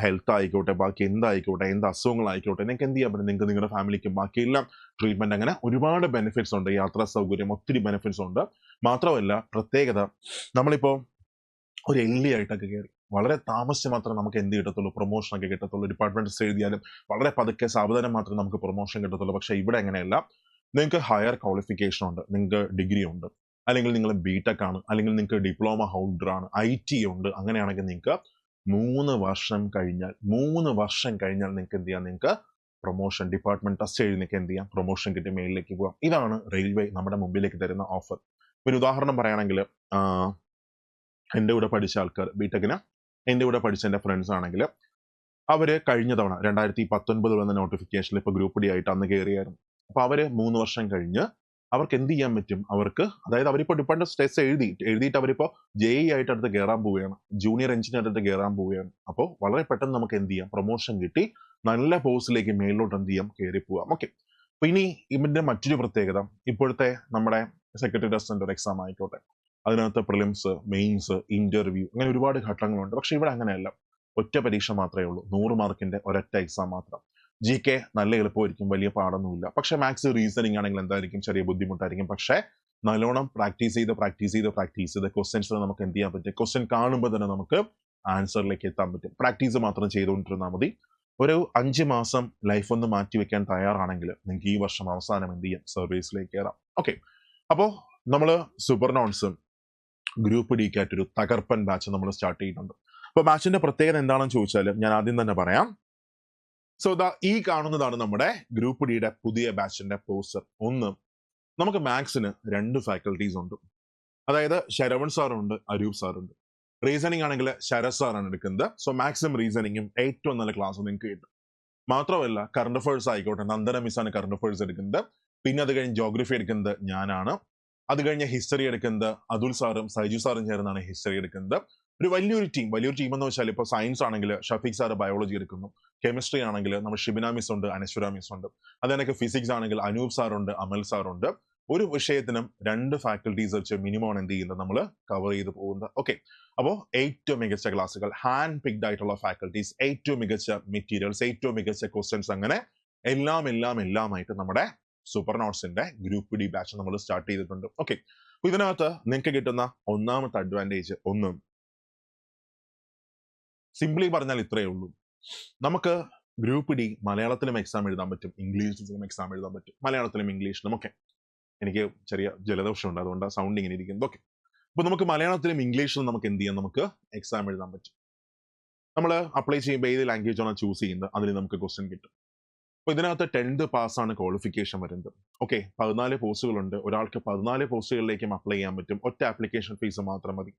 ഹെൽത്ത് ആയിക്കോട്ടെ, ബാക്കി എന്തായിക്കോട്ടെ, എന്ത് അസുഖങ്ങളായിക്കോട്ടെ, നിങ്ങൾക്ക് എന്ത് ചെയ്യാൻ പറ്റും, നിങ്ങൾക്ക് നിങ്ങളുടെ ഫാമിലിക്കും ബാക്കിയെല്ലാം ട്രീറ്റ്മെന്റ്, അങ്ങനെ ഒരുപാട് ബെനിഫിറ്റ്സ് ഉണ്ട്. യാത്രാ സൗകര്യം, ഒത്തിരി ബെനിഫിറ്റ്സ് ഉണ്ട്. മാത്രമല്ല പ്രത്യേകത, നമ്മളിപ്പോ ഒരു LD ആയിട്ടൊക്കെ കയറി വളരെ താമസിച്ച് മാത്രമേ നമുക്ക് എന്ത് കിട്ടത്തുള്ളൂ, പ്രൊമോഷൻ ഒക്കെ കിട്ടത്തുള്ളൂ. ഡിപ്പാർട്ട്മെന്റ് എഴുതിയാലും വളരെ പതുക്കെ സാവധാനം മാത്രമേ നമുക്ക് പ്രൊമോഷൻ കിട്ടത്തുള്ളൂ. പക്ഷെ ഇവിടെ അങ്ങനെയല്ല. നിങ്ങൾക്ക് ഹയർ ക്വാളിഫിക്കേഷൻ ഉണ്ട്, നിങ്ങൾക്ക് ഡിഗ്രി ഉണ്ട്, അല്ലെങ്കിൽ നിങ്ങൾ BTech ആണ്, അല്ലെങ്കിൽ നിങ്ങൾക്ക് ഡിപ്ലോമ ഹോൾഡർ ആണ്, IT ഉണ്ട്. അങ്ങനെയാണെങ്കിൽ നിങ്ങൾക്ക് 3 വർഷം കഴിഞ്ഞാൽ നിങ്ങൾക്ക് എന്ത് ചെയ്യാം, നിങ്ങൾക്ക് പ്രൊമോഷൻ, ഡിപ്പാർട്ട്മെന്റ് ടെസ്റ്റ് എഴുതി നിങ്ങൾക്ക് എന്ത് ചെയ്യാം, പ്രൊമോഷൻ കിട്ടി മേലിലേക്ക് പോകാം. ഇതാണ് റെയിൽവേ നമ്മുടെ മുമ്പിലേക്ക് തരുന്ന ഓഫർ. ഒരു ഉദാഹരണം പറയുകയാണെങ്കിൽ, എൻ്റെ കൂടെ പഠിച്ച ആൾക്കാർ BTechന് എൻ്റെ കൂടെ പഠിച്ച എൻ്റെ ഫ്രണ്ട്സ് ആണെങ്കിൽ, അവര് കഴിഞ്ഞ തവണ 2019 വന്ന നോട്ടിഫിക്കേഷനിൽ ഇപ്പൊ ഗ്രൂപ്പ് ഡി ആയിട്ട് അന്ന് കയറിയായിരുന്നു. അപ്പൊ അവര് 3 വർഷം കഴിഞ്ഞ് അവർക്ക് എന്ത് ചെയ്യാൻ പറ്റും, അവർക്ക് അതായത് അവരിപ്പോ ഡിപ്പാർട്ട്മെന്റ് ടെസ്റ്റ് എഴുതിയിട്ട് അവരിപ്പോ JE ആയിട്ട് അടുത്ത് കയറാൻ പോവുകയാണ്, ജൂനിയർ എഞ്ചിനീയർ അടുത്ത് കയറാൻ പോവുകയാണ്. അപ്പോൾ വളരെ പെട്ടെന്ന് നമുക്ക് എന്ത് ചെയ്യാം, പ്രൊമോഷൻ കിട്ടി നല്ല പോസ്റ്റിലേക്ക് മേളിലോട്ട് എന്ത് ചെയ്യാം, കയറി പോവാം. ഓക്കെ, അപ്പൊ ഇനി ഇതിന്റെ മറ്റൊരു പ്രത്യേകത, ഇപ്പോഴത്തെ നമ്മുടെ സെക്രട്ടറി അസിസ്റ്റന്റ് ഒരു എക്സാം ആയിക്കോട്ടെ, അതിനകത്ത് പ്രിലിംസ്, മെയിൻസ്, ഇന്റർവ്യൂ, അങ്ങനെ ഒരുപാട് ഘട്ടങ്ങളുണ്ട്. പക്ഷെ ഇവിടെ അങ്ങനെയല്ല, ഒറ്റ പരീക്ഷ മാത്രമേ ഉള്ളൂ, 100 മാർക്കിന്റെ ഒരൊറ്റ എക്സാം മാത്രം. GK നല്ല എളുപ്പമായിരിക്കും, വലിയ പാടൊന്നുമില്ല. പക്ഷെ മാത്സ്, റീസണിങ് ആണെങ്കിൽ എന്തായിരിക്കും, ചെറിയ ബുദ്ധിമുട്ടായിരിക്കും. പക്ഷെ നല്ലോണം പ്രാക്ടീസ് ചെയ്ത് ക്വസ്റ്റ്യൻസ് നമുക്ക് എന്ത് ചെയ്യാൻ പറ്റും, ക്വസ്റ്റ്യൻ കാണുമ്പോൾ തന്നെ നമുക്ക് ആൻസറിലേക്ക് എത്താൻ പറ്റും. പ്രാക്ടീസ് മാത്രം ചെയ്തുകൊണ്ടിരുന്നാൽ മതി. ഒരു 5 മാസം ലൈഫ് ഒന്ന് മാറ്റിവെക്കാൻ തയ്യാറാണെങ്കിൽ നിങ്ങൾക്ക് ഈ വർഷം അവസാനം എന്ത് ചെയ്യാം, സർവീസിലേക്ക് കയറാം. ഓക്കെ, അപ്പോൾ നമ്മൾ സൂപ്പർ നോൺസും ഗ്രൂപ്പ് ഡിക്കായിട്ട് ഒരു തകർപ്പൻ ബാച്ച് നമ്മൾ സ്റ്റാർട്ട് ചെയ്യുന്നുണ്ട്. അപ്പൊ ബാച്ചിന്റെ പ്രത്യേകത എന്താണെന്ന് ചോദിച്ചാൽ ഞാൻ ആദ്യം തന്നെ പറയാം. സോ ഈ കാണുന്നതാണ് നമ്മുടെ ഗ്രൂപ്പ് ഡിയുടെ പുതിയ ബാച്ചിന്റെ പോസ്റ്റർ. ഒന്ന്, നമുക്ക് മാത്സിന് 2 ഫാക്കൽറ്റീസ് ഉണ്ട്. അതായത് ശരവൺ സാറുണ്ട്, അരൂപ് സാറുണ്ട്. റീസണിങ് ആണെങ്കിൽ ശരത് സാറാണ് എടുക്കുന്നത്. സോ മാത്സും റീസണിങ്ങും ഏറ്റവും നല്ല ക്ലാസ് നിങ്ങൾക്ക് കിട്ടും. മാത്രമല്ല കറണ്ട് അഫേഴ്സ് ആയിക്കോട്ടെ, നന്ദന മിസ്സാണ് കറണ്ട് അഫേഴ്സ് എടുക്കുന്നത്. പിന്നെ അത് കഴിഞ്ഞ് ജോഗ്രഫി എടുക്കുന്നത് ഞാനാണ്. അത് കഴിഞ്ഞ് ഹിസ്റ്ററി എടുക്കുന്നത് അതുൽ സാറും സൈജു സാറും ചേർന്നാണ് ഹിസ്റ്ററി എടുക്കുന്നത്. ഒരു വലിയൊരു ടീം എന്ന് വെച്ചാൽ ഇപ്പോൾ സയൻസ് ആണെങ്കിൽ ഷഫീഖ് സാർ ബയോളജി എടുക്കുന്നു, കെമിസ്ട്രി ആണെങ്കിൽ നമ്മൾ ഷിബിന മിസ് ഉണ്ട്, അനശ്വര മിസ് ഉണ്ട്, അതെനിക്ക് ഫിസിക്സ് ആണെങ്കിൽ അനൂപ് സാർ ഉണ്ട്, അമൽ സാർ ഉണ്ട്. ഒരു വിഷയത്തിനും 2 ഫാക്കൽറ്റീസ് വെച്ച് മിനിമം എന്ത് ചെയ്യുന്നത് നമ്മൾ കവർ ചെയ്ത് പോകുന്നത്. ഓക്കെ, അപ്പോൾ ഏറ്റവും മികച്ച ക്ലാസ്സുകൾ, ഹാൻഡ് പിക്ഡ് ആയിട്ടുള്ള ഫാക്കൽറ്റീസ്, ഏറ്റവും മികച്ച മെറ്റീരിയൽസ്, ഏറ്റവും മികച്ച ക്വസ്റ്റ്യൻസ്, അങ്ങനെ എല്ലാമായിട്ട് നമ്മുടെ സൂപ്പർ നോട്ട്സിന്റെ ഗ്രൂപ്പ് ഡി ബാച്ച് നമ്മൾ സ്റ്റാർട്ട് ചെയ്തിട്ടുണ്ട്. ഓക്കെ, അപ്പൊ ഇതിനകത്ത് നിങ്ങൾക്ക് കിട്ടുന്ന ഒന്നാമത്തെ അഡ്വാൻറ്റേജ് ഒന്ന്, സിംപ്ലി പറഞ്ഞാൽ ഇത്രയേ ഉള്ളൂ, നമുക്ക് ഗ്രൂപ്പ് ഡി മലയാളത്തിലും എക്സാം എഴുതാൻ പറ്റും, ഇംഗ്ലീഷിലും എക്സാം എഴുതാൻ പറ്റും, മലയാളത്തിലും ഇംഗ്ലീഷിലും. ഒക്കെ, എനിക്ക് ചെറിയ ജലദോഷമുണ്ട്, അതുകൊണ്ട് സൗണ്ട് ഇങ്ങനെ ഇരിക്കുന്നത്. ഓക്കെ, അപ്പൊ നമുക്ക് മലയാളത്തിലും ഇംഗ്ലീഷിലും നമുക്ക് എന്ത് ചെയ്യാം, നമുക്ക് എക്സാം എഴുതാൻ പറ്റും. നമ്മൾ അപ്ലൈ ചെയ്യുമ്പോൾ ഏത് ലാംഗ്വേജ് ആണ് ചൂസ് ചെയ്യുന്നത് അതിന് നമുക്ക് ക്വസ്റ്റ്യൻ കിട്ടും. അപ്പൊ ഇതിനകത്ത് 10th പാസ്സാണ് ക്വാളിഫിക്കേഷൻ വരുന്നത്. ഓക്കെ, 14 പോസ്റ്റുകളുണ്ട്, ഒരാൾക്ക് 14 പോസ്റ്റുകളിലേക്കും അപ്ലൈ ചെയ്യാൻ പറ്റും, ഒറ്റ ആപ്ലിക്കേഷൻ ഫീസ് മാത്രം മതി.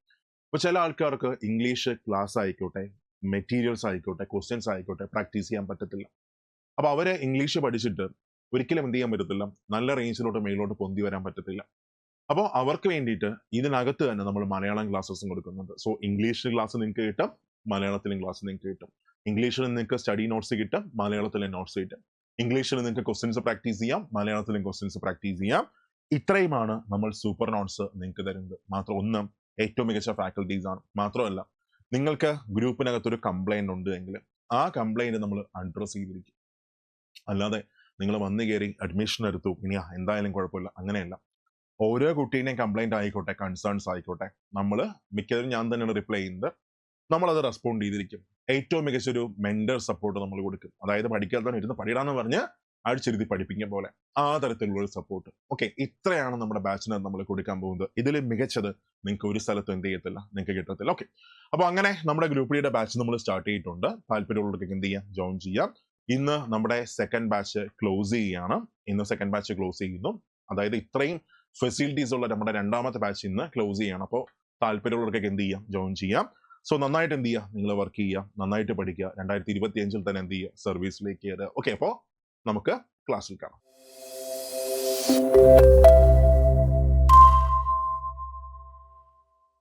അപ്പൊ ചില ആൾക്കാർക്ക് ഇംഗ്ലീഷ് ക്ലാസ് ആയിക്കോട്ടെ, മെറ്റീരിയൽസ് ആയിക്കോട്ടെ, ക്വസ്റ്റ്യൻസ് ആയിക്കോട്ടെ പ്രാക്ടീസ് ചെയ്യാൻ പറ്റത്തില്ല. അപ്പൊ അവരെ ഇംഗ്ലീഷ് പഠിച്ചിട്ട് ഒരിക്കലും എന്ത് ചെയ്യാൻ പറ്റത്തില്ല, നല്ല റേഞ്ചിലോട്ട് മേലോട്ട് പൊന്തി വരാൻ പറ്റത്തില്ല. അപ്പോൾ അവർക്ക് വേണ്ടിയിട്ട് ഇതിനകത്ത് തന്നെ നമ്മൾ മലയാളം ക്ലാസ്സസും കൊടുക്കുന്നുണ്ട്. സോ ഇംഗ്ലീഷ് ക്ലാസ് നിങ്ങൾക്ക് കിട്ടും, മലയാളത്തിലും ക്ലാസ് നിങ്ങൾക്ക് കിട്ടും. ഇംഗ്ലീഷിൽ നിങ്ങൾക്ക് സ്റ്റഡി നോട്ട്സ് കിട്ടും, മലയാളത്തിലെ നോട്ട്സ് കിട്ടും. ഇംഗ്ലീഷിൽ നിങ്ങൾക്ക് ക്വസ്റ്റ്യൻസ് പ്രാക്ടീസ് ചെയ്യാം, മലയാളത്തിലും ക്വസ്റ്റ്യൻസ് പ്രാക്ടീസ് ചെയ്യാം. ഇത്രയുമാണ് നമ്മൾ സൂപ്പർ നോട്ട്സ് നിങ്ങൾക്ക് തരുന്നത്. മാത്രം ഒന്ന്, ഏറ്റവും മികച്ച ഫാക്കൽറ്റീസ് ആണ്. മാത്രമല്ല, നിങ്ങൾക്ക് ഗ്രൂപ്പിനകത്തൊരു കംപ്ലൈന്റ് ഉണ്ട് എങ്കിൽ ആ കംപ്ലൈന്റ് നമ്മൾ അഡ്രസ് ചെയ്തിരിക്കും. അല്ലാതെ നിങ്ങൾ വന്നു കയറി അഡ്മിഷൻ എടുത്തു ഇനി എന്തായാലും കുഴപ്പമില്ല, അങ്ങനെയല്ല. ഓരോ കുട്ടീനെയും കംപ്ലൈന്റ് ആയിക്കോട്ടെ, കൺസേൺസ് ആയിക്കോട്ടെ, നമ്മൾ മിക്കതും ഞാൻ തന്നെയാണ് റിപ്ലൈ ചെയ്യുന്നത്. നമ്മളത് റെസ്പോണ്ട് ചെയ്തിരിക്കും. ഏറ്റവും മികച്ചൊരു മെന്റർ സപ്പോർട്ട് നമ്മൾ കൊടുക്കും. അതായത് പഠിക്കാത്തവൻ ഇരുന്ന് പഠിടാന്ന് പറഞ്ഞ് അടിച്ചിരുത്തി പഠിപ്പിക്കും പോലെ ആ തരത്തിലുള്ള ഒരു സപ്പോർട്ട്. ഓക്കെ, ഇത്രയാണ് നമ്മുടെ ബാച്ചിനകത്ത് നമ്മൾ കൊടുക്കാൻ പോകുന്നത്. ഇതിൽ മികച്ചത് നിങ്ങൾക്ക് ഒരു സ്ഥലത്തും എന്ത് ചെയ്യത്തില്ല, നിങ്ങൾക്ക് കിട്ടത്തില്ല. ഓക്കെ, അപ്പൊ അങ്ങനെ നമ്മുടെ ഗ്രൂപ്പ് ഡിയുടെ ബാച്ച് നമ്മൾ സ്റ്റാർട്ട് ചെയ്തിട്ടുണ്ട്. താല്പര്യമുള്ളവർക്ക് എന്ത് ചെയ്യാം, ജോയിൻ ചെയ്യാം. ഇന്ന് നമ്മുടെ സെക്കൻഡ് ബാച്ച് ക്ലോസ് ചെയ്യുന്നു. അതായത് ഇത്രയും ഫെസിലിറ്റീസ് ഉള്ള നമ്മുടെ രണ്ടാമത്തെ ബാച്ച് ഇന്ന് ക്ലോസ് ചെയ്യണം. അപ്പോൾ താല്പര്യമുള്ളവർക്കൊക്കെ എന്ത് ചെയ്യാം, ജോയിൻ ചെയ്യാം. സോ നന്നായിട്ട് എന്ത് ചെയ്യുക, നിങ്ങൾ വർക്ക് ചെയ്യുക, നന്നായിട്ട് പഠിക്കുക. 2025 തന്നെ എന്ത് ചെയ്യുക, സർവീസിലേക്ക് കയറുക. ഓക്കെ, അപ്പോൾ നമുക്ക് ക്ലാസ്സിൽ കാണാം.